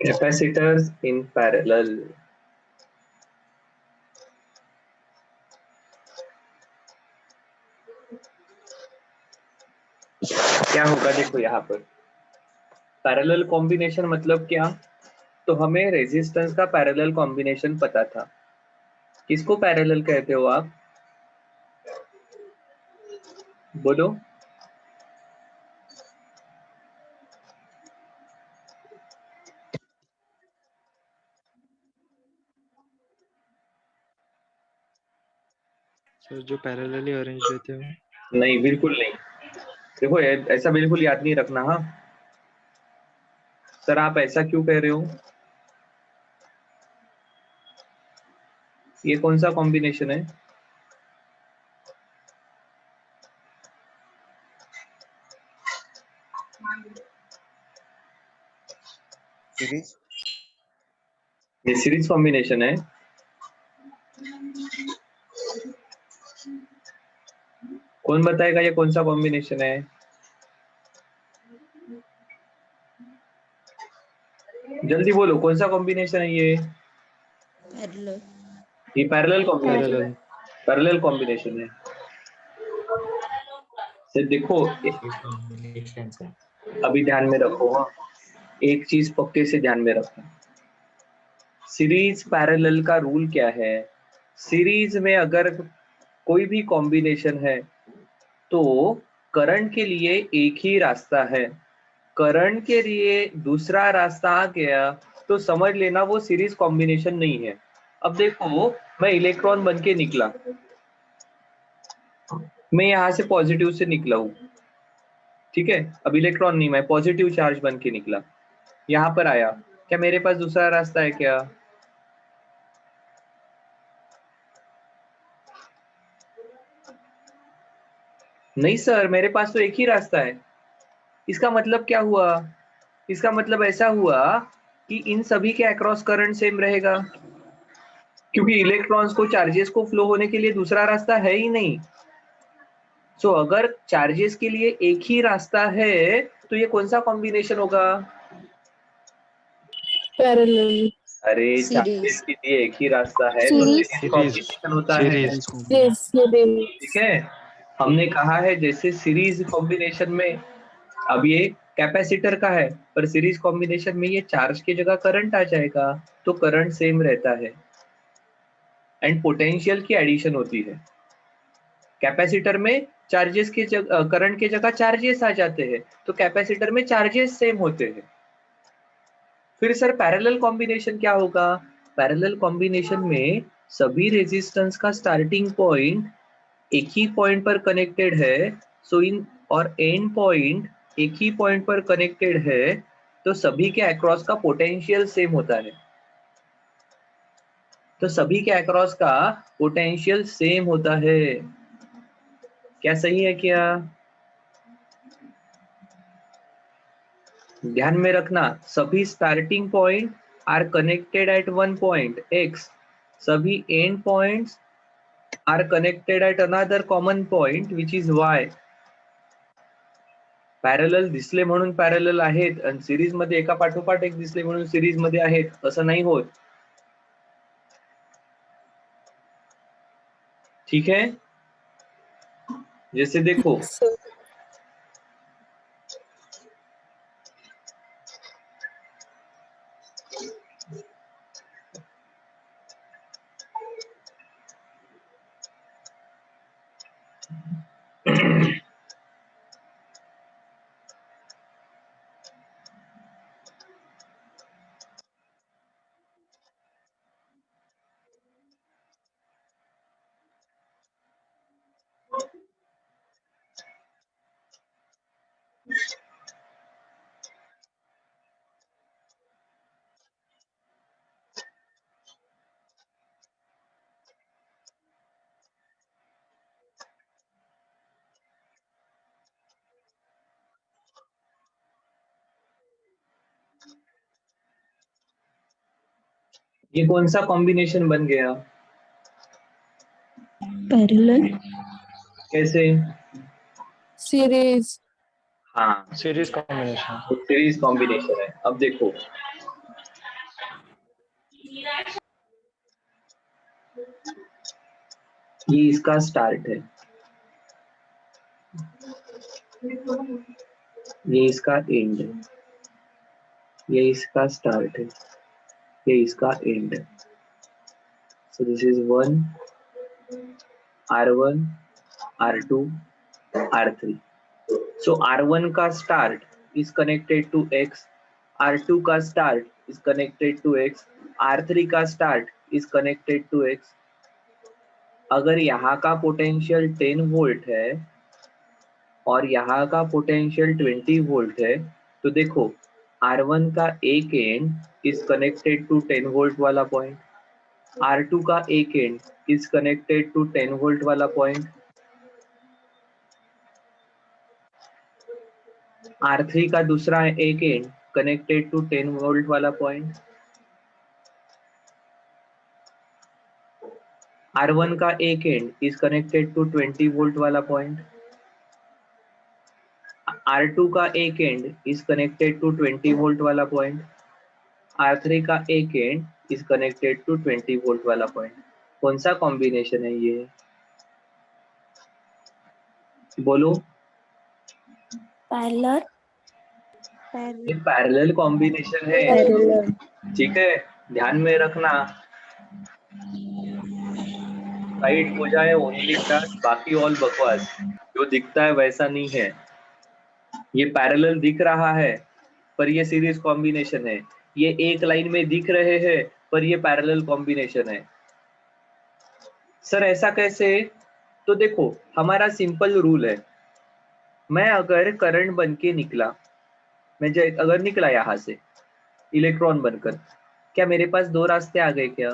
Capacitors in parallel. क्या होगा देखो यहाँ पर पैरेलल कॉम्बिनेशन मतलब क्या। तो हमें रेजिस्टेंस का पैरेलल कॉम्बिनेशन पता था। किसको पैरेलल कहते हो आप, बोलो। सर जो पैरेलली अरेंज रहते हैं। नहीं, बिल्कुल नहीं। देखो ऐसा बिल्कुल याद नहीं रखना। हाँ सर, आप ऐसा क्यों कह रहे हो। ये कौन सा कॉम्बिनेशन है। सीरीज। ये सीरीज कॉम्बिनेशन है। कौन बताएगा ये कौन सा कॉम्बिनेशन है। जल्दी बोलो, कौन सा कॉम्बिनेशन है ये। पैरेलल। ये पैरेलल कॉम्बिनेशन है। पैरेलल। पैरेलल कॉम्बिनेशन है। से देखो अभी ध्यान में रखो। हाँ, एक चीज पक्के से ध्यान में रखो। सीरीज पैरेलल का रूल क्या है। सीरीज में अगर कोई भी कॉम्बिनेशन है तो करंट के लिए एक ही रास्ता है। करंट के लिए दूसरा रास्ता आ गया तो समझ लेना वो सीरीज कॉम्बिनेशन नहीं है। अब देखो, मैं इलेक्ट्रॉन बन के निकला, मैं यहां से पॉजिटिव से निकला हूं, ठीक है। अब इलेक्ट्रॉन नहीं, मैं पॉजिटिव चार्ज बन के निकला, यहां पर आया। क्या मेरे पास दूसरा रास्ता है क्या। नहीं सर, मेरे पास तो एक ही रास्ता है। इसका मतलब क्या हुआ। इसका मतलब ऐसा हुआ कि इन सभी के अक्रॉस करंट सेम रहेगा, क्योंकि इलेक्ट्रॉन्स को चार्जेस को फ्लो होने के लिए दूसरा रास्ता है ही नहीं। सो अगर चार्जेस के लिए एक ही रास्ता है तो ये कौन सा कॉम्बिनेशन होगा। पैरेलल। अरे चार्जेस सीरीज। के लिए एक ही रास्ता है तो सीरीज। Series series. कॉम्बिनेशन होता है। सीरीज। ठीक है, हमने कहा है जैसे सीरीज कॉम्बिनेशन में, अब ये कैपेसिटर का है पर सीरीज कॉम्बिनेशन में ये चार्ज की जगह करंट आ जाएगा तो करंट सेम रहता है एंड पोटेंशियल की एडिशन होती है। कैपेसिटर में चार्जेस की जगह करंट की जगह चार्जेस आ जाते हैं तो कैपेसिटर में चार्जेस सेम होते हैं। फिर सर पैरेलल कॉम्बिनेशन क्या होगा। पैरेलल कॉम्बिनेशन में सभी रेजिस्टेंस का स्टार्टिंग पॉइंट एक ही पॉइंट पर कनेक्टेड है। सो इन और एंड पॉइंट एक ही पॉइंट पर कनेक्टेड है तो सभी के अक्रॉस का पोटेंशियल सेम होता है। तो सभी के अक्रॉस का पोटेंशियल सेम होता है। क्या सही है क्या। ध्यान में रखना, सभी starting point are connected at one point x, सभी end points are connected at another common point which is y। Parallel दिसले म्हणून पॅरलल आहेत आणि सिरीज मध्ये एका पाठोपाठ एक दिसले म्हणून सिरीज मध्ये आहेत असं नाही होत। ठीक है, जैसे देखो ये कौन सा कॉम्बिनेशन बन गया। पैरेलल। कैसे। सीरीज। हाँ, सीरीज कॉम्बिनेशन। सीरीज कॉम्बिनेशन है। अब देखो ये इसका स्टार्ट है, ये इसका एंड है, ये इसका स्टार्ट है, ये इसका एंड है। So this is 1 R1 R2 R3। So R1 का start is connected to X, R2 का start is connected to X, R3 का start is connected to X। अगर यहाँ का पोटेंशियल 10 वोल्ट है और यहाँ का पोटेंशियल 20 वोल्ट है, तो देखो R1 का एक end is connected to 10 volt वाला पॉइंट, R2 का एक end is connected to 10 volt वाला पॉइंट, R3 का दूसरा एक एंड कनेक्टेड टू 10 वोल्ट वाला पॉइंट, R1 का एक end is connected to 20 volt वाला पॉइंट, R2 का एक end is connected to 20 volt वाला पॉइंट, R3 का एक end is connected to 20 volt वाला पॉइंट। कौन सा कॉम्बिनेशन है ये? बोलो। पैरेलल। ये पैरेलल कॉम्बिनेशन है, पैरेलल। ठीक है, ध्यान में रखना। राइट हो जाए ओनली क्लास, बाकी ऑल बकवास, जो दिखता है वैसा नहीं है। ये पैरेलल दिख रहा है पर ये सीरीज कॉम्बिनेशन है, ये एक लाइन में दिख रहे हैं पर ये पैरेलल कॉम्बिनेशन है। सर ऐसा कैसे? तो देखो हमारा सिंपल रूल है, मैं अगर करंट बन के निकला, मैं अगर निकला यहाँ से इलेक्ट्रॉन बनकर, क्या मेरे पास दो रास्ते आ गए क्या?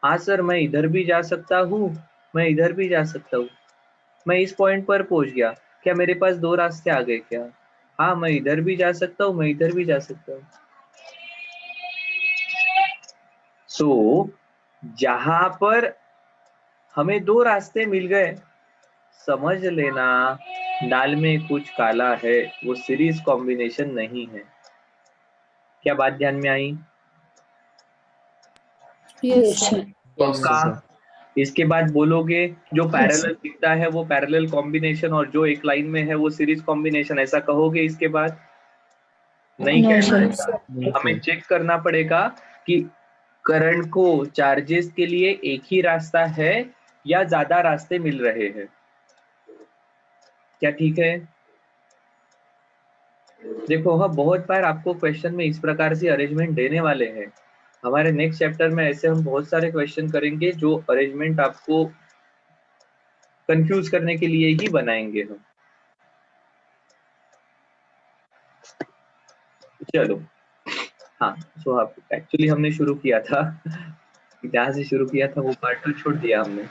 हाँ सर, मैं इधर भी जा सकता हूँ, मैं इधर भी जा सकता हूँ। मैं इस पॉइंट पर पहुंच गया, क्या मेरे पास दो रास्ते आ गए क्या? हाँ, मैं इधर भी जा सकता हूँ, मैं इधर भी जा सकता हूँ। सो जहां पर हमें दो रास्ते मिल गए, समझ लेना दाल में कुछ काला है, वो सीरीज कॉम्बिनेशन नहीं है। क्या बात ध्यान में आई? Yes sir. पक्का? इसके बाद बोलोगे जो पैरेलल दिखता है वो पैरेलल कॉम्बिनेशन और जो एक लाइन में है वो सीरीज कॉम्बिनेशन, ऐसा कहोगे इसके बाद? नहीं नो कहना सर। है। हमें चेक करना पड़ेगा कि करंट को चार्जेस के लिए एक ही रास्ता है या ज्यादा रास्ते मिल रहे हैं। क्या ठीक है? देखो हाँ, बहुत बार आपको क्वेश्चन में इस प्रकार से अरेंजमेंट देने वाले हैं। हमारे नेक्स्ट चैप्टर में ऐसे हम बहुत सारे क्वेश्चन करेंगे जो अरेंजमेंट आपको कंफ्यूज करने के लिए ही बनाएंगे हम। चलो हाँ, सो आप एक्चुअली हमने शुरू किया था जहाँ से शुरू किया था वो पार्ट 2 छोड़ दिया हमने।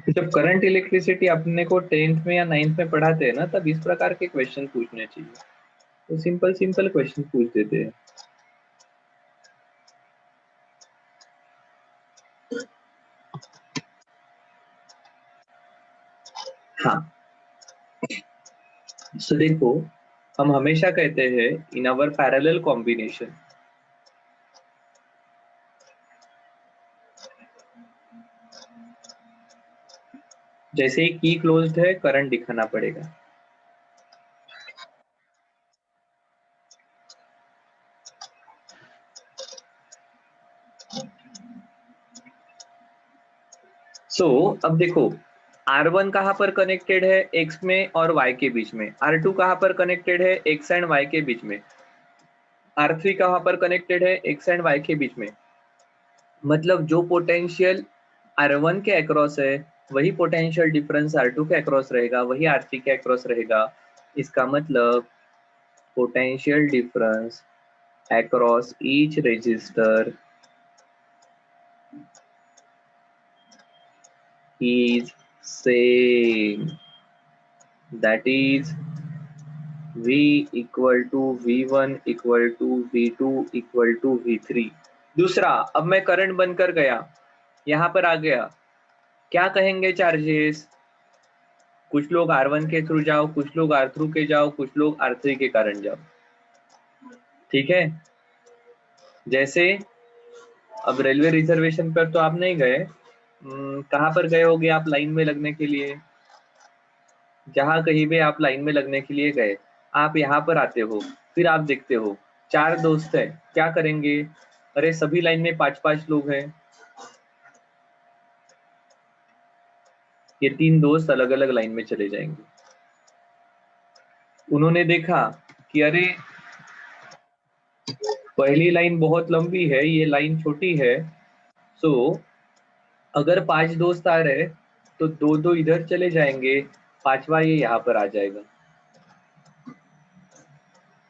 जब करंट इलेक्ट्रिसिटी अपने को 10th में या 9th में पढ़ाते हैं ना, तब इस प्रकार के क्वेश्चन पूछने चाहिए, तो सिंपल सिंपल क्वेश्चन पूछ देते हैं। हाँ, सो देखो हम हमेशा कहते हैं इन आवर पैरेलल कॉम्बिनेशन, जैसे ही की क्लोज्ड है करंट दिखाना पड़ेगा। सो अब देखो R1 कहाँ पर कनेक्टेड है? X में और Y के बीच में। R2 कहाँ पर कनेक्टेड है? X एंड Y के बीच में। R3 कहाँ पर कनेक्टेड है? X एंड Y के बीच में। मतलब जो पोटेंशियल R1 के अक्रॉस है वही पोटेंशियल डिफरेंस R2 के अक्रॉस रहेगा, वही R3 के अक्रॉस रहेगा। इसका मतलब potential difference across each resistor is same, that is V equal to V1 equal to V2 equal to V3। दूसरा, अब मैं करंट बनकर गया, यहाँ पर आ गया, क्या कहेंगे चार्जेस? कुछ लोग R1 के थ्रू जाओ, कुछ लोग R2 के जाओ, कुछ लोग R3 के कारण जाओ। ठीक है, जैसे अब रेलवे रिजर्वेशन पर तो आप नहीं गए, कहाँ पर गए होगे आप लाइन में लगने के लिए? जहां कहीं भी आप लाइन में लगने के लिए गए, आप यहाँ पर आते हो, फिर आप देखते हो 4 दोस्त हैं, क्या करेंगे? अरे सभी लाइन में 5-5 लोग हैं, ये 3 दोस्त अलग अलग लाइन में चले जाएंगे। उन्होंने देखा कि अरे पहली लाइन बहुत लंबी है, ये लाइन छोटी है, सो अगर 5 दोस्त आ रहे तो 2-2 इधर चले जाएंगे, 5वां ये यहाँ पर आ जाएगा।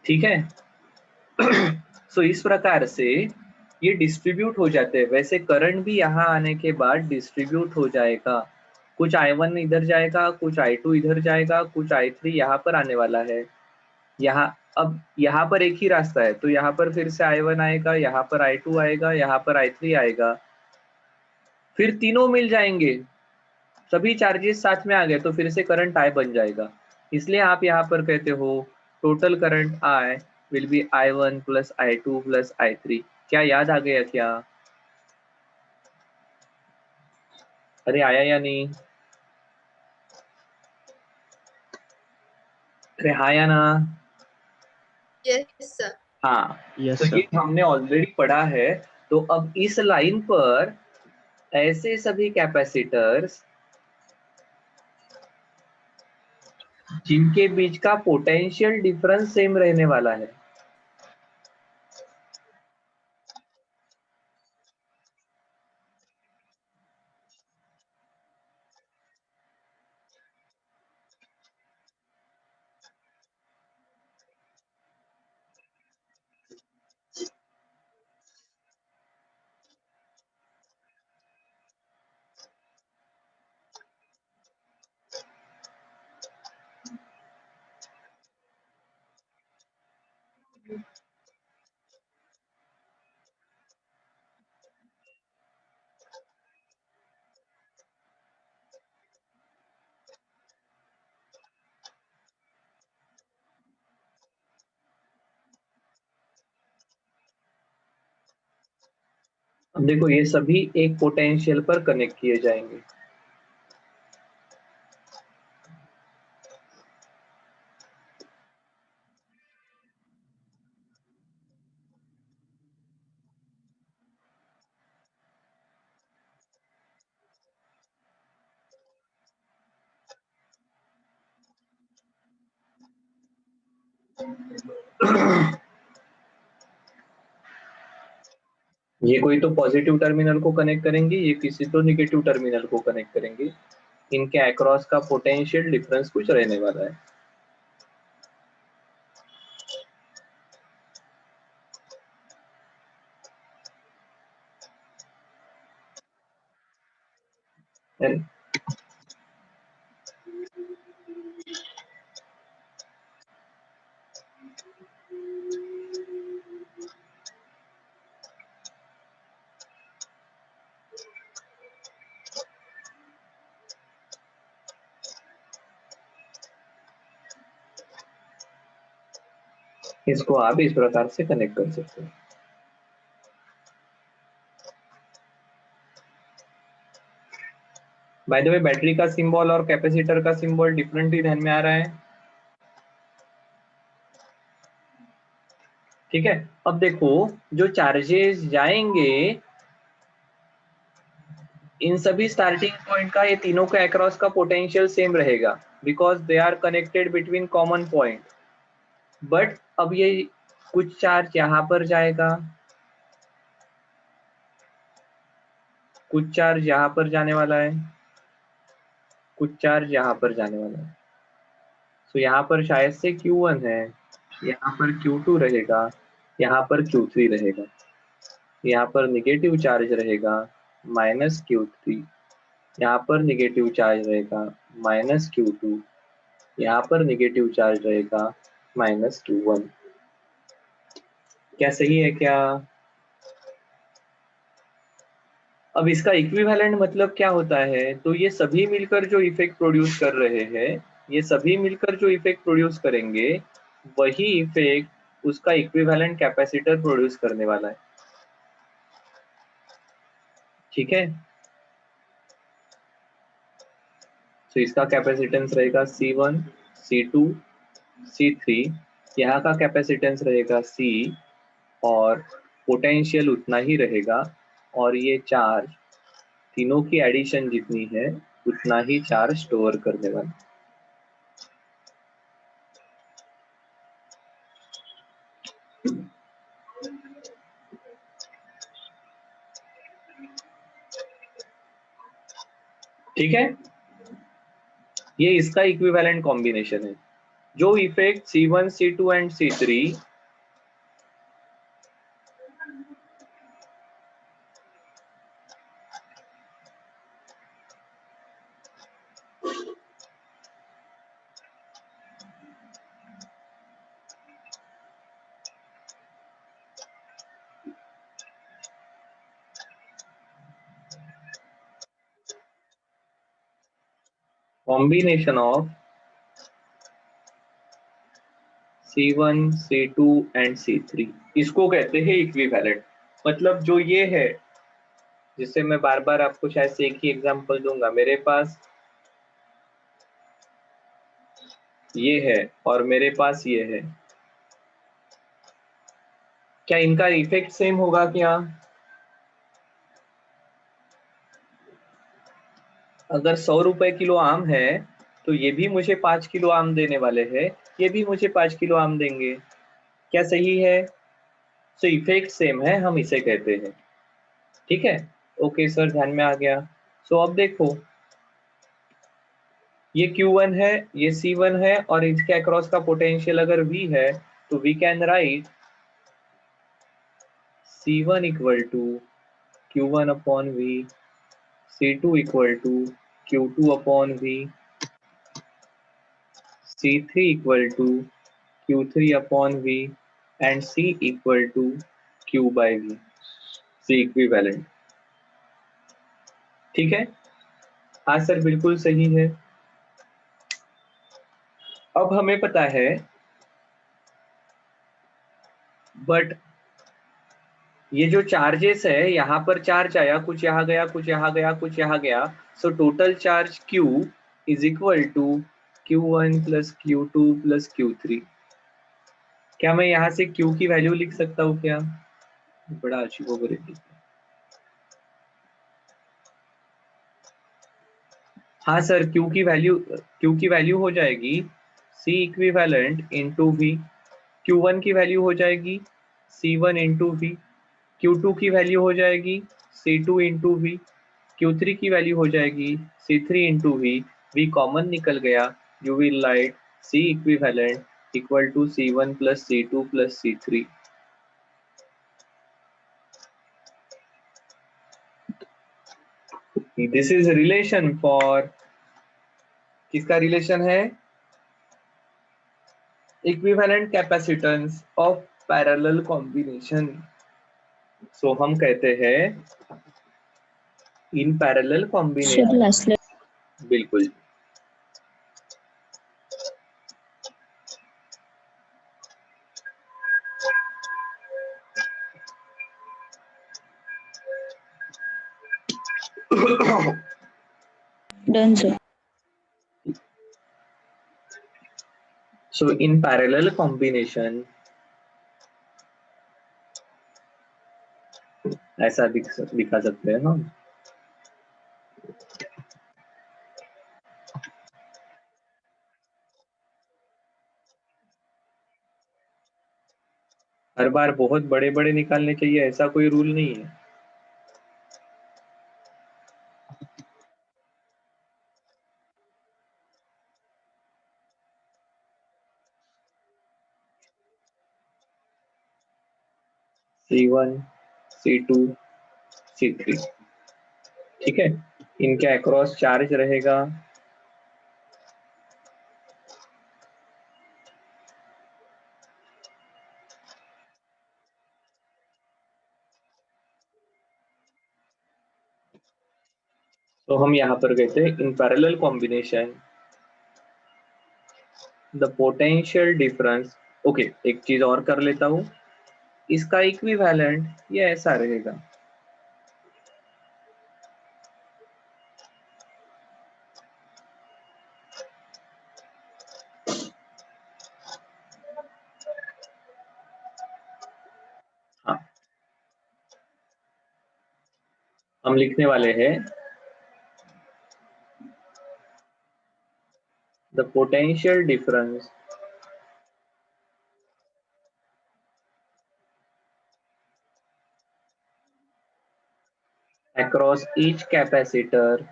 ठीक है। सो इस प्रकार से ये डिस्ट्रीब्यूट हो जाते हैं। वैसे करंट भी यहाँ आने के बाद डिस्ट्रीब्यूट हो जाएगा, कुछ I1 इधर जाएगा, कुछ I2 इधर जाएगा, कुछ I3 यहाँ पर आने वाला है। यहाँ अब यहाँ पर एक ही रास्ता है, तो यहाँ पर फिर से I1 आएगा, यहाँ पर I2 आएगा, यहाँ पर I3 आएगा, फिर तीनों मिल जाएंगे, सभी चार्जेस साथ में आ गए, तो फिर से करंट I बन जाएगा। इसलिए आप यहाँ पर कहते हो total current I will be I1 plus I2 plus I3। क्या याद आ गया क्या? अरे आया या नहीं? अरे हाँ या ना? Yes sir. हाँ, यस तो ये सर। हमने ऑलरेडी पढ़ा है। तो अब इस लाइन पर ऐसे सभी कैपेसिटर्स जिनके बीच का पोटेंशियल डिफरेंस सेम रहने वाला है, अब देखो ये सभी एक पोटेंशियल पर कनेक्ट किए जाएंगे। ये कोई तो पॉजिटिव टर्मिनल को कनेक्ट करेंगे, ये किसी तो निगेटिव टर्मिनल को कनेक्ट करेंगे। इनके अक्रॉस का पोटेंशियल डिफरेंस कुछ रहने वाला है। And इसको आप इस प्रकार से कनेक्ट कर सकते हैं। बाय द वे बैटरी का सिंबल और कैपेसिटर का सिंबल डिफरेंट ही ध्यान में आ रहा है। ठीक है, अब देखो जो चार्जेस जाएंगे इन सभी स्टार्टिंग पॉइंट का, ये तीनों के अक्रॉस का पोटेंशियल सेम रहेगा because they are connected between common point. But अब ये कुछ चार्ज यहाँ पर जाएगा, कुछ चार्ज यहाँ पर जाने वाला है, कुछ चार्ज यहाँ पर जाने वाला है। तो यहाँ पर शायद से Q1 है, यहाँ पर Q2 रहेगा, यहाँ पर Q3 रहेगा, यहाँ पर निगेटिव चार्ज रहेगा -Q3, यहाँ पर निगेटिव चार्ज रहेगा -Q2, यहाँ पर निगेटिव चार्ज रहेगा -Q1। क्या सही है क्या? अब इसका इक्विवेलेंट मतलब क्या होता है, तो ये सभी मिलकर जो इफेक्ट प्रोड्यूस कर रहे हैं, ये सभी मिलकर जो इफेक्ट प्रोड्यूस करेंगे, वही इफेक्ट उसका इक्विवेलेंट कैपेसिटर प्रोड्यूस करने वाला है। ठीक है, तो इसका कैपेसिटेंस रहेगा C1, C2, C3, यहाँ का कैपेसिटेंस रहेगा C, और पोटेंशियल उतना ही रहेगा, और ये चार्ज तीनों की एडिशन जितनी है उतना ही चार्ज स्टोर करने वाला। ठीक है, ये इसका इक्विवेलेंट कॉम्बिनेशन है। जो effect C1, C2 and C3 combination of C1, C2 and C3, इसको कहते हैं इक्विवेलेंट। मतलब जो ये है, जिससे मैं बार बार आपको शायद से एक ही एग्जांपल दूंगा, मेरे पास ये है और मेरे पास ये है, क्या इनका इफेक्ट सेम होगा क्या? अगर 100 रुपए किलो आम है तो ये भी मुझे 5 किलो आम देने वाले हैं, ये भी मुझे 5 किलो आम देंगे। क्या सही है? सो इफेक्ट सेम है, हम इसे कहते हैं। ठीक है, ओके सर, ध्यान में आ गया। सो अब देखो, ये Q1 है, ये C1 है, और इसके अक्रॉस का पोटेंशियल अगर V है, तो we can write C1 equal to Q1 upon V, C2 equal to Q2 upon V, C3 equal to Q3 upon V, and C equal to Q by V, C equivalent. ठीक है, हाँ sir बिल्कुल सही है। अब हमें पता है, बट ये जो चार्जेस है, यहाँ पर चार्ज आया, कुछ यहाँ गया, कुछ यहाँ गया, कुछ यहाँ गया, so total charge Q is equal to Q1 plus Q2 plus Q3। क्या मैं यहाँ से Q की वैल्यू लिख सकता हूँ क्या? बड़ा अजीबोगरीब। हाँ सर, Q की वैल्यू हो जाएगी C equivalent into V, Q1 की वैल्यू हो जाएगी C1 इंटू V, Q2 की वैल्यू हो जाएगी C2 इंटू V, Q3 की वैल्यू हो जाएगी C3 into V। V common निकल गया, you will write C equivalent equal to C1 plus C2 plus C3। This is relation for, किसका relation है? Equivalent capacitance of parallel combination. So हम कहते हैं in parallel Sir, combination. lastly, बिल्कुल। done, sir. So in parallel combination ऐसा दिखा सकते हैं हम। हर बार बहुत बड़े बड़े निकालने चाहिए ऐसा कोई रूल नहीं है। C1, C2, C3, ठीक है, इनके अक्रॉस चार्ज रहेगा, तो हम यहाँ पर कहते हैं in parallel combination the potential difference. Okay, एक चीज और कर लेता हूं, इसका इक्विवेलेंट ये ऐसा रहेगा, हाँ हम लिखने वाले हैं the potential difference across each capacitor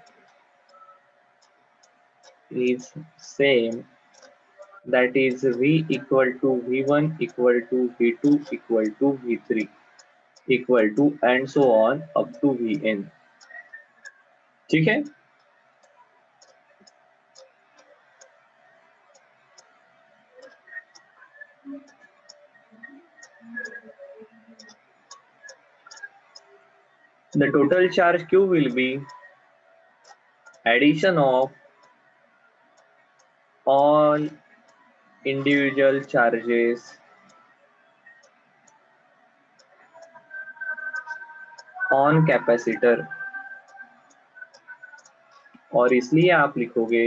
is same, that is V equal to V1 equal to V2 equal to V3 equal to and so on up to Vn। ठीक है, the total charge Q will be addition of all individual charges on capacitor, और इसलिए आप लिखोगे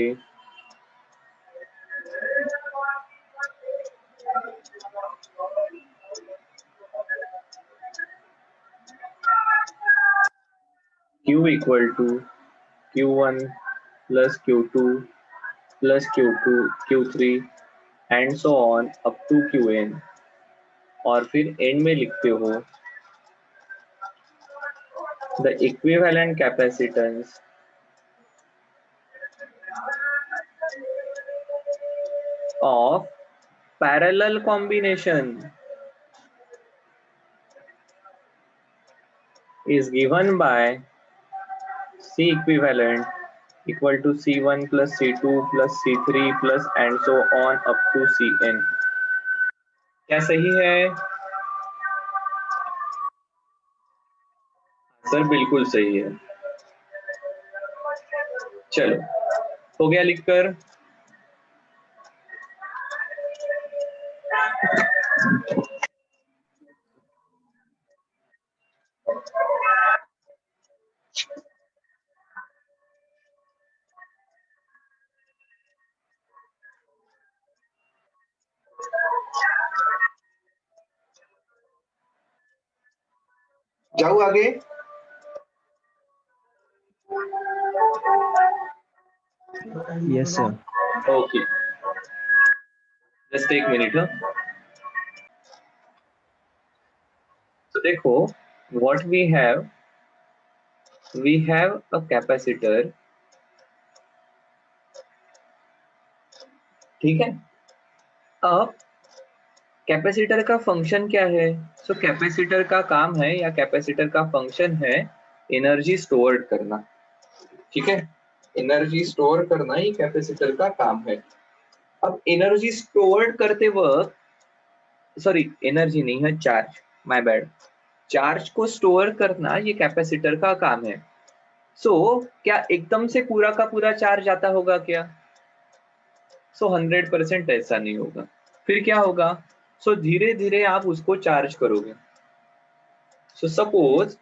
Q equal to Q1 plus Q2 plus Q2 Q3 and so on up to Qn, और फिर and में लिखते हो the equivalent capacitance of parallel combination is given by C equivalent equal to C1 plus C2 plus C3 plus and so on up to Cn। क्या सही है sir? बिल्कुल सही है। चलो, हो गया लिखकर? जाऊं आगे? Yes, sir. ओके, जस्ट एक मिनट। तो देखो, what we have a capacitor, ठीक है। अब कैपेसिटर का फंक्शन क्या है? सो कैपेसिटर का काम है या कैपेसिटर का फंक्शन है एनर्जी स्टोर करना, ठीक है। एनर्जी स्टोर करना ही कैपेसिटर का काम है। अब एनर्जी स्टोर करते वक्त, सॉरी एनर्जी नहीं है, चार्ज, माय बैड, चार्ज को स्टोर करना ये कैपेसिटर का काम है। सो क्या एकदम से पूरा का पूरा चार्ज आता होगा क्या? सो 100% ऐसा नहीं होगा। फिर क्या होगा? सो धीरे धीरे आप उसको चार्ज करोगे। सो सपोज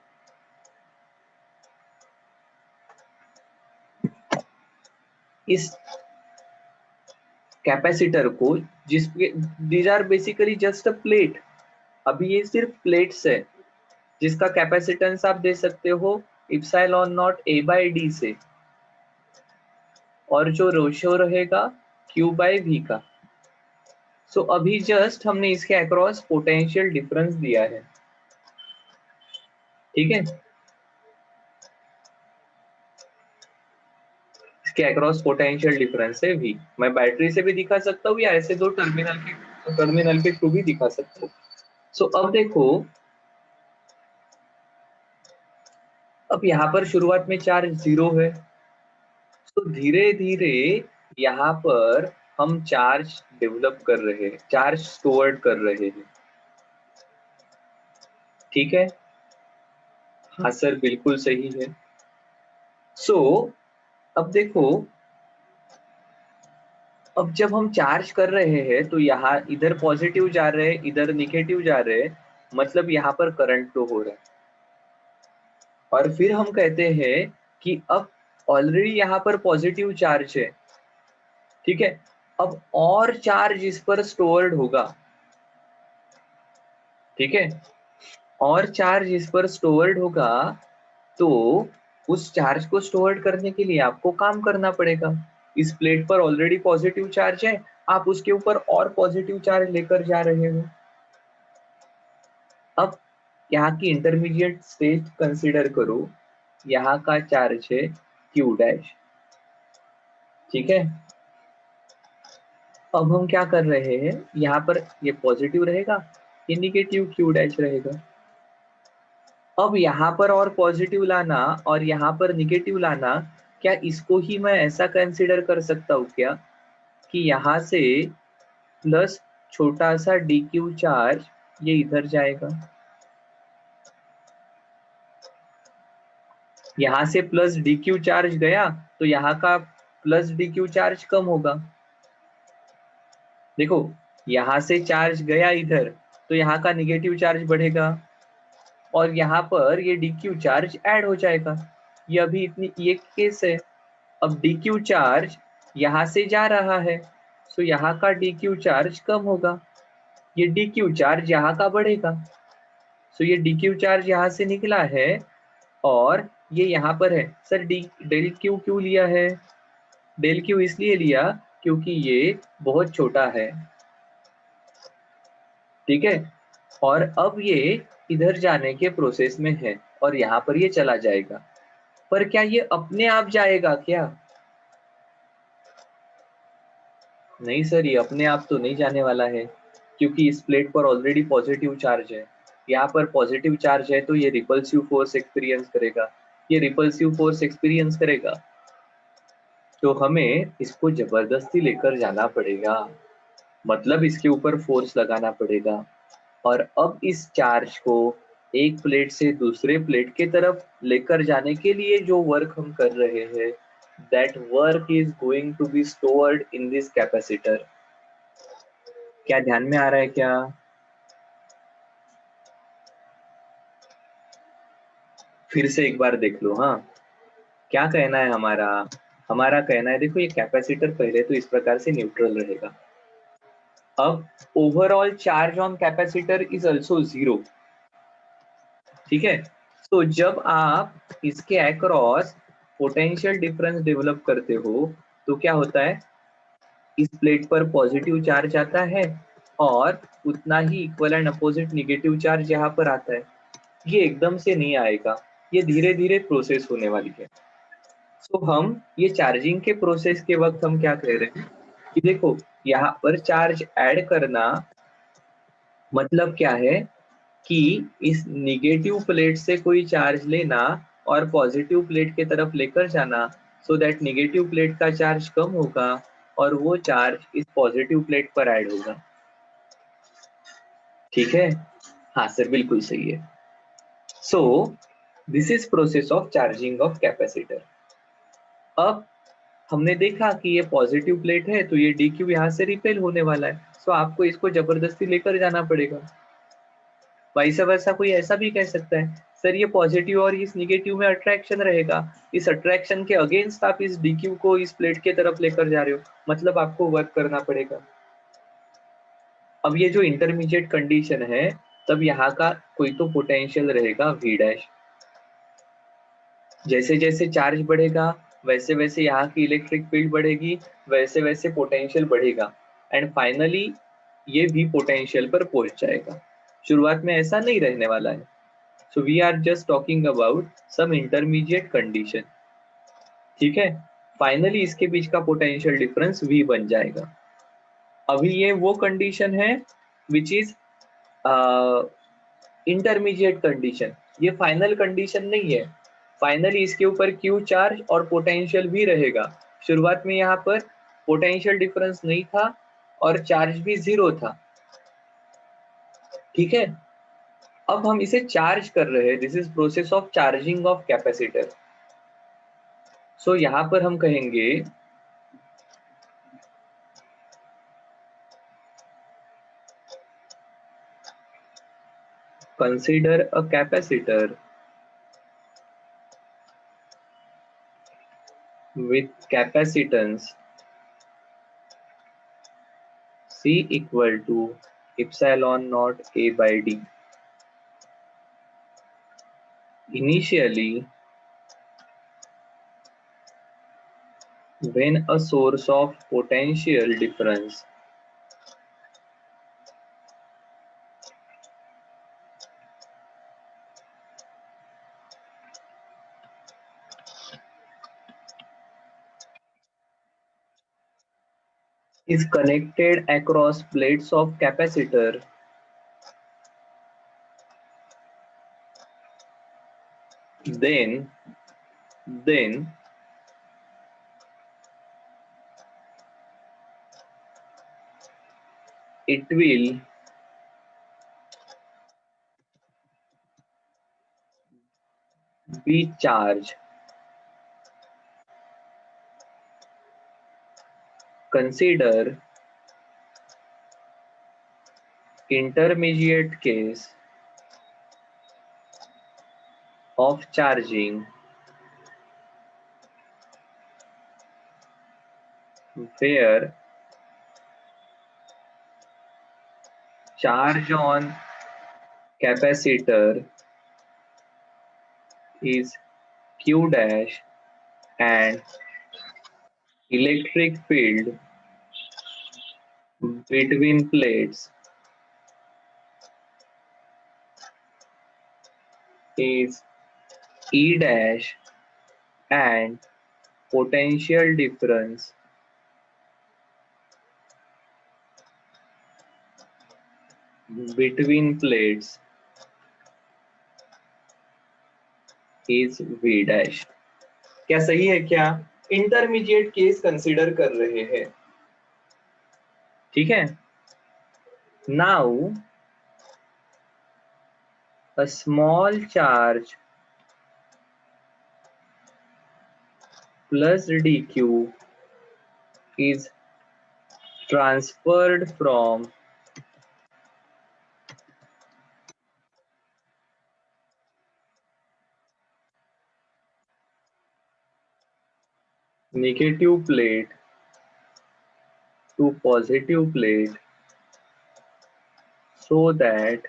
इस कैपेसिटर को, जिसके these are basically just a plate, अभी ये सिर्फ प्लेट्स है, जिसका कैपेसिटेंस आप दे सकते हो epsilon not a by D से, और जो रेशियो रहेगा Q बाई V का। सो अभी जस्ट हमने इसके अक्रॉस पोटेंशियल डिफरेंस दिया है, ठीक है। इसके अक्रॉस पोटेंशियल डिफरेंस है V। मैं बैटरी से भी दिखा सकता हूँ या ऐसे दो टर्मिनल के थ्रू भी दिखा सकता हूँ। सो अब देखो, अब यहाँ पर शुरुआत में चार्ज 0 है, तो धीरे धीरे यहाँ पर हम चार्ज डेवलप कर रहे हैं, चार्ज स्टोर कर रहे हैं, ठीक है। हाँ सर, बिल्कुल सही है। सो अब देखो, अब जब हम चार्ज कर रहे हैं तो यहाँ इधर पॉजिटिव जा रहे हैं, इधर निगेटिव जा रहे हैं, मतलब यहाँ पर करंट फ्लो हो रहा है। और फिर हम कहते हैं कि अब ऑलरेडी यहाँ पर पॉजिटिव चार्ज है, ठीक है, अब और चार्ज इस पर स्टोर्ड होगा, ठीक है, और चार्ज इस पर स्टोर्ड होगा, तो उस चार्ज को स्टोर करने के लिए आपको काम करना पड़ेगा। इस प्लेट पर ऑलरेडी पॉजिटिव चार्ज है, आप उसके ऊपर और पॉजिटिव चार्ज लेकर जा रहे हो। अब यहाँ की इंटरमीडिएट स्टेट कंसीडर करो, यहाँ का चार्ज है Q डैश, ठीक है। अब हम क्या कर रहे हैं, यहाँ पर ये पॉजिटिव रहेगा, ये निगेटिव Q डैश रहेगा। अब यहाँ पर और पॉजिटिव लाना और यहाँ पर निगेटिव लाना, क्या इसको ही मैं ऐसा कंसीडर कर सकता हूँ क्या कि यहाँ से प्लस छोटा सा dq चार्ज ये इधर जाएगा, यहाँ से प्लस dq चार्ज गया तो यहाँ का प्लस dq चार्ज कम होगा। देखो, यहाँ से चार्ज गया इधर तो यहाँ का निगेटिव चार्ज बढ़ेगा और यहाँ पर ये dq चार्ज ऐड हो जाएगा। ये अभी इतनी ये केस है। अब dq चार्ज यहाँ से जा रहा है, तो यहाँ का dq चार्ज कम होगा, ये dq चार्ज यहाँ का बढ़ेगा। तो ये dq चार्ज यहाँ से निकला है और ये यहाँ पर है। सर डेल क्यू क्यों लिया है? डेल क्यू इसलिए लिया क्योंकि ये बहुत छोटा है, ठीक है, और अब ये इधर जाने के प्रोसेस में है और यहाँ पर ये चला जाएगा। पर क्या ये अपने आप जाएगा क्या? नहीं सर, ये अपने आप तो नहीं जाने वाला है, क्योंकि इस प्लेट पर ऑलरेडी पॉजिटिव चार्ज है। यहाँ पर पॉजिटिव चार्ज है तो ये रिपल्सिव फोर्स एक्सपीरियंस करेगा, ये रिपल्सिव फोर्स एक्सपीरियंस करेगा, तो हमें इसको जबरदस्ती लेकर जाना पड़ेगा, मतलब इसके ऊपर फोर्स लगाना पड़ेगा। और अब इस चार्ज को एक प्लेट से दूसरे प्लेट के तरफ लेकर जाने के लिए जो वर्क हम कर रहे हैं, that work is going to be stored in this capacitor। क्या ध्यान में आ रहा है क्या? फिर से एक बार देख लो। हाँ, क्या कहना है हमारा? हमारा कहना है, देखो ये कैपेसिटर पहले तो इस प्रकार से न्यूट्रल रहेगा। अब overall charge on capacitor is also 0, ठीक है। तो जब आप इसके अक्रॉस पोटेंशियल डिफरेंस डेवलप करते हो तो क्या होता है, इस प्लेट पर पॉजिटिव चार्ज आता है और उतना ही equal and opposite negative charge यहाँ पर आता है। ये एकदम से नहीं आएगा, ये धीरे धीरे प्रोसेस होने वाली है। तो हम ये चार्जिंग के प्रोसेस के वक्त हम क्या कह रहे हैं कि देखो, यहाँ पर चार्ज ऐड करना मतलब क्या है कि इस निगेटिव प्लेट से कोई चार्ज लेना और पॉजिटिव प्लेट के तरफ लेकर जाना, सो दैट निगेटिव प्लेट का चार्ज कम होगा और वो चार्ज इस पॉजिटिव प्लेट पर ऐड होगा, ठीक है। हाँ सर, बिल्कुल सही है। So this is process of charging of capacitor. अब हमने देखा कि ये पॉजिटिव प्लेट है तो ये dq यहाँ से रिपेल होने वाला है, सो आपको इसको जबरदस्ती लेकर जाना पड़ेगा। वाइस वर्सा कोई ऐसा भी कह सकता है, सर ये पॉजिटिव और इस निगेटिव में अट्रैक्शन रहेगा, इस अट्रैक्शन के अगेंस्ट आप इस dq को इस प्लेट के तरफ लेकर जा रहे हो, मतलब आपको वर्क करना पड़ेगा। अब ये जो इंटरमीडिएट कंडीशन है, तब यहाँ का कोई तो पोटेंशियल रहेगा v डैश। जैसे जैसे चार्ज बढ़ेगा वैसे वैसे यहाँ की इलेक्ट्रिक फील्ड बढ़ेगी, वैसे वैसे पोटेंशियल बढ़ेगा एंड फाइनली ये भी पोटेंशियल पर पहुंच जाएगा। शुरुआत में ऐसा नहीं रहने वाला है। So we are just talking about some intermediate condition, ठीक है। फाइनली इसके बीच का पोटेंशियल डिफरेंस v बन जाएगा। अभी ये वो कंडीशन है विच इज इंटरमीडिएट कंडीशन, ये फाइनल कंडीशन नहीं है। फाइनली इसके ऊपर q चार्ज और पोटेंशियल भी रहेगा। शुरुआत में यहाँ पर पोटेंशियल डिफरेंस नहीं था और चार्ज भी 0 था, ठीक है। अब हम इसे चार्ज कर रहे हैं, this is process of charging of capacitor. So यहां पर हम कहेंगे consider a capacitor with capacitance C equal to epsilon naught A by D. Initially, when a source of potential difference is connected across plates of capacitor, then it will be charged. Consider intermediate case of charging where charge on capacitor is Q dash and electric field between plates is E dash and potential difference between plates is V dash. क्या सही है क्या? Intermediate case consider कर रहे हैं, ठीक है. Now a small charge plus dq is transferred from negative plate to positive plate so that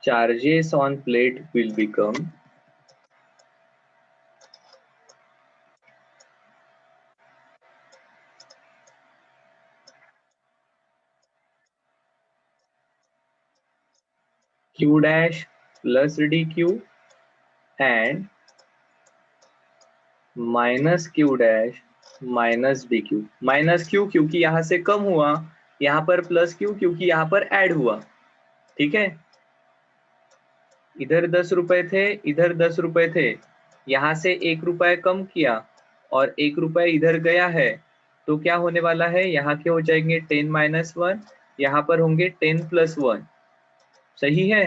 charges on plate will become q dash plus dq and minus Q dash minus D Q. Minus Q क्योंकि यहां से कम हुआ, यहां पर plus Q क्योंकि यहां पर add हुआ, ठीक है. इधर 10 रुपए थे, इधर 10 रुपए थे, यहां से 1 रुपए कम किया और 1 रुपए इधर गया है, तो क्या होने वाला है, यहाँ के हो जाएंगे 10 माइनस 1, यहाँ पर होंगे 10 प्लस 1. सही है,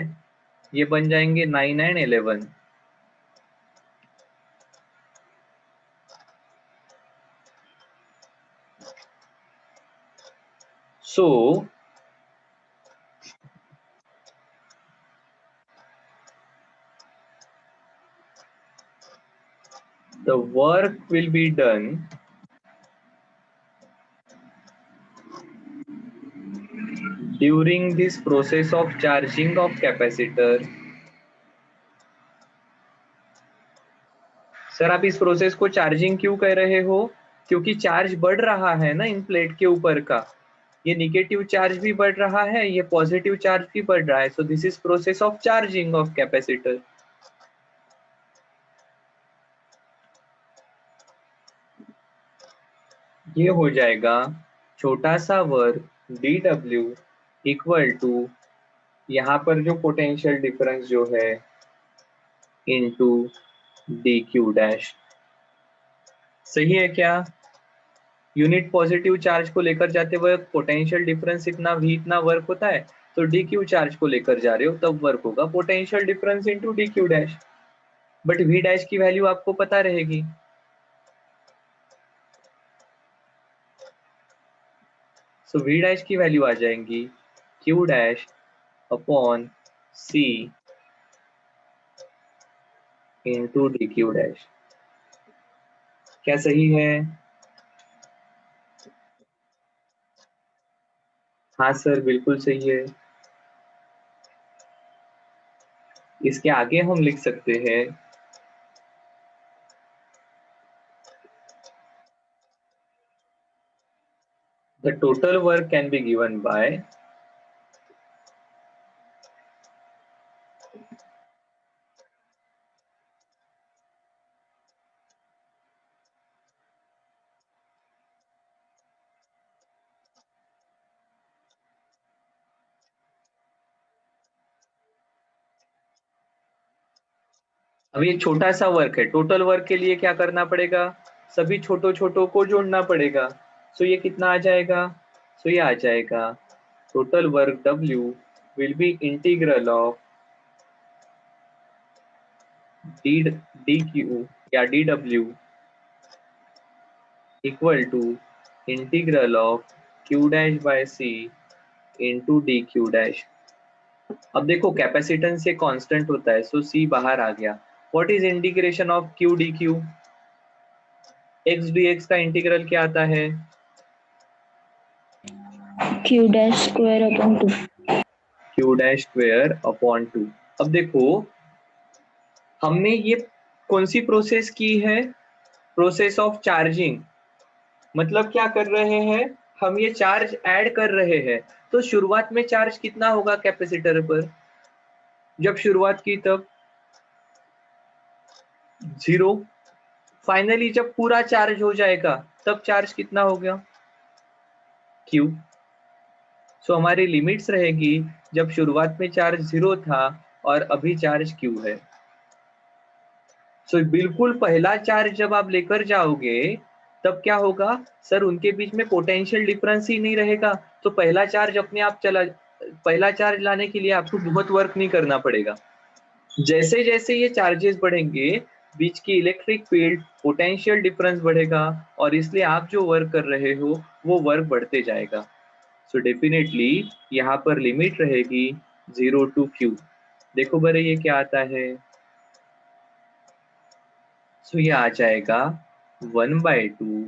ये बन जाएंगे 9 and 11. So the work will be done during this process of charging of capacitor. Sir आप इस प्रोसेस को चार्जिंग क्यों कह रहे हो? क्योंकि चार्ज बढ़ रहा है ना इन प्लेट के ऊपर का, ये निगेटिव चार्ज भी बढ़ रहा है, ये पॉजिटिव चार्ज भी बढ़ रहा है. So this is process of charging of capacitor. ये हो जाएगा छोटा सा वर्क dw इक्वल टू यहाँ पर जो पोटेंशियल डिफरेंस जो है इनटू dq डैश. सही है क्या? यूनिट पॉजिटिव चार्ज को लेकर जाते वक्त पोटेंशियल डिफरेंस इतना भी इतना वर्क होता है, तो डी क्यू चार्ज को लेकर जा रहे हो तब वर्क होगा potential difference into D Q dash, but V dash की वैल्यू आपको पता रहेगी। सो वी डैश की वैल्यू आ जाएंगी Q dash upon C into D Q dash. क्या सही है? हाँ सर बिल्कुल सही है। इसके आगे हम लिख सकते हैं the total work can be given by अब ये छोटा सा वर्क है, टोटल वर्क के लिए क्या करना पड़ेगा, सभी छोटो छोटों को जोड़ना पड़ेगा। सो ये कितना आ जाएगा, सो ये आ जाएगा total work W will be integral of d q या d W equal to integral of q dash by C into D Q dash. अब देखो कैपेसिटेंस से कांस्टेंट होता है, सो सी बाहर आ गया। What is integration of Q D Q? X D x का integral क्या आता है? Q dash square upon 2. Q dash square upon 2। अब देखो हमने ये कौन सी प्रोसेस की है, प्रोसेस ऑफ चार्जिंग। मतलब क्या कर रहे हैं, हम ये चार्ज ऐड कर रहे हैं। तो शुरुआत में चार्ज कितना होगा कैपेसिटर पर, जब शुरुआत की तब 0। फाइनली जब पूरा चार्ज हो जाएगा तब चार्ज कितना हो गया, Q। सो हमारी लिमिट्स रहेगी जब शुरुआत में चार्ज 0 था और अभी चार्ज Q है। सो बिल्कुल पहला चार्ज जब आप लेकर जाओगे तब क्या होगा सर, उनके बीच में पोटेंशियल डिफरेंस ही नहीं रहेगा। तो पहला चार्ज अपने आप चला, पहला चार्ज लाने के लिए आपको बहुत वर्क नहीं करना पड़ेगा। जैसे जैसे ये चार्जेस बढ़ेंगे बीच की इलेक्ट्रिक फील्ड पोटेंशियल डिफरेंस बढ़ेगा और इसलिए आप जो वर्क कर रहे हो वो वर्क बढ़ते जाएगा। सो डेफिनेटली यहाँ पर लिमिट रहेगी 0 टू Q। देखो बड़े ये क्या आता है, सो ये आ जाएगा 1/2,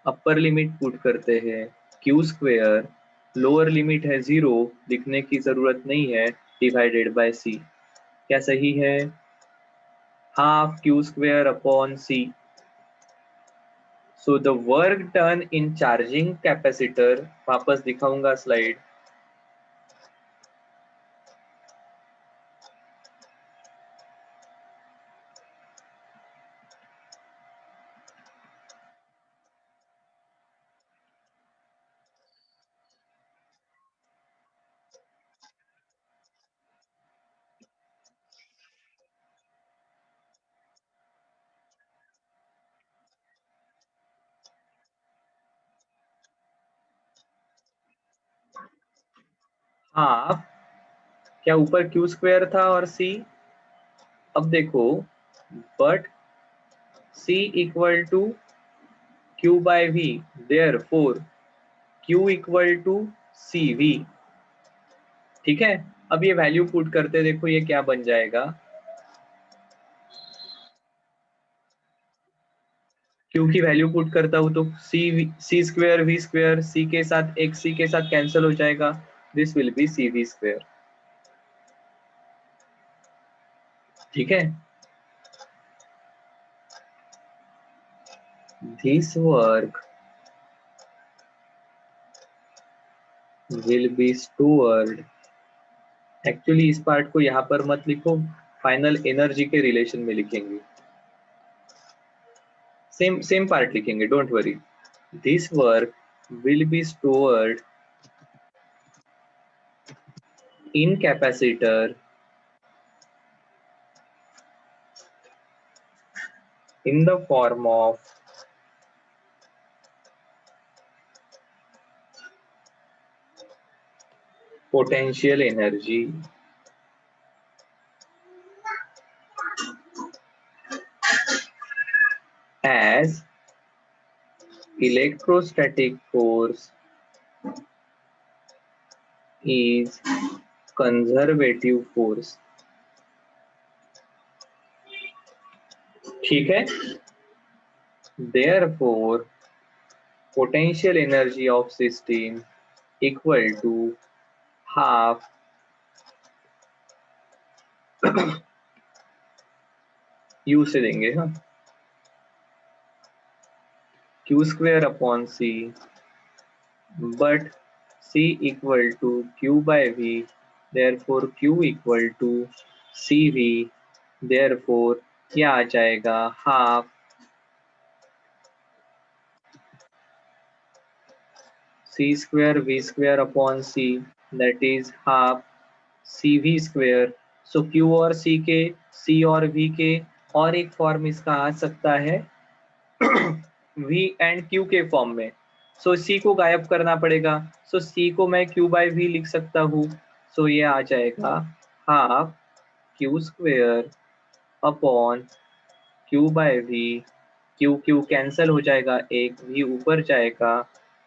अपर लिमिट पुट करते हैं क्यू स्क्वेयर, लोअर लिमिट है 0, लिखने की जरूरत नहीं है, डिवाइडेड बाय सी। क्या सही है? Half Q square upon C. So the work done in charging capacitor, वापस दिखाऊंगा स्लाइड। हाँ, क्या ऊपर क्यू स्क्वेयर था और सी। अब देखो but C equal to Q by V, therefore Q equal to C V. ठीक है, अब ये वैल्यू पुट करते, देखो ये क्या बन जाएगा, क्यू की वैल्यू पुट करता हूं तो C square V square, C के साथ एक सी के साथ कैंसिल हो जाएगा, this will be C V square. ठीक है, this work will be stored. Actually इस पार्ट को यहाँ पर मत लिखो, फाइनल एनर्जी के रिलेशन में लिखेंगे, सेम सेम पार्ट लिखेंगे, don't worry. This work will be stored in capacitor in the form of potential energy as electrostatic force is conservative force. ठीक है? Therefore, potential energy of system equal to half U से देंगे, हाँ, Q square upon C, but C equal to Q by V, therefore Q equal to CV, therefore क्या आ जाएगा, half C square V square upon C, that is half CV square. So Q और C के, C और V के और एक form इसका आ सकता है V एंड Q के फॉर्म में. सो C को गायब करना पड़ेगा. सो C को मैं Q by V लिख सकता हूँ. सो ये आ जाएगा half Q square upon Q by V. Q cancel हो जाएगा, एक V ऊपर जाएगा,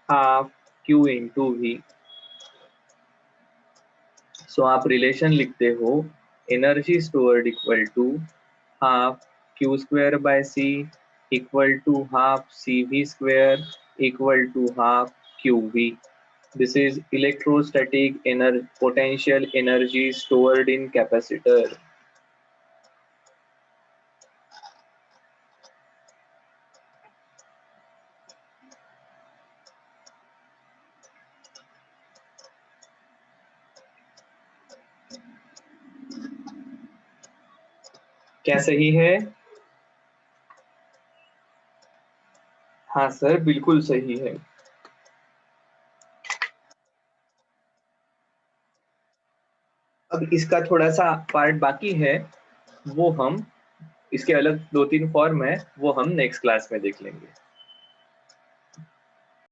हाफ Q इंटू V. सो आप रिलेशन लिखते हो energy stored equal to half Q square by C equal to half CV square equal to half QV. This is electrostatic potential energy stored in capacitor. क्या सही है? हाँ sir, बिल्कुल सही है. अब इसका थोड़ा सा पार्ट बाकी है, वो हम, इसके अलग 2-3 फॉर्म है, वो हम नेक्स्ट क्लास में देख लेंगे.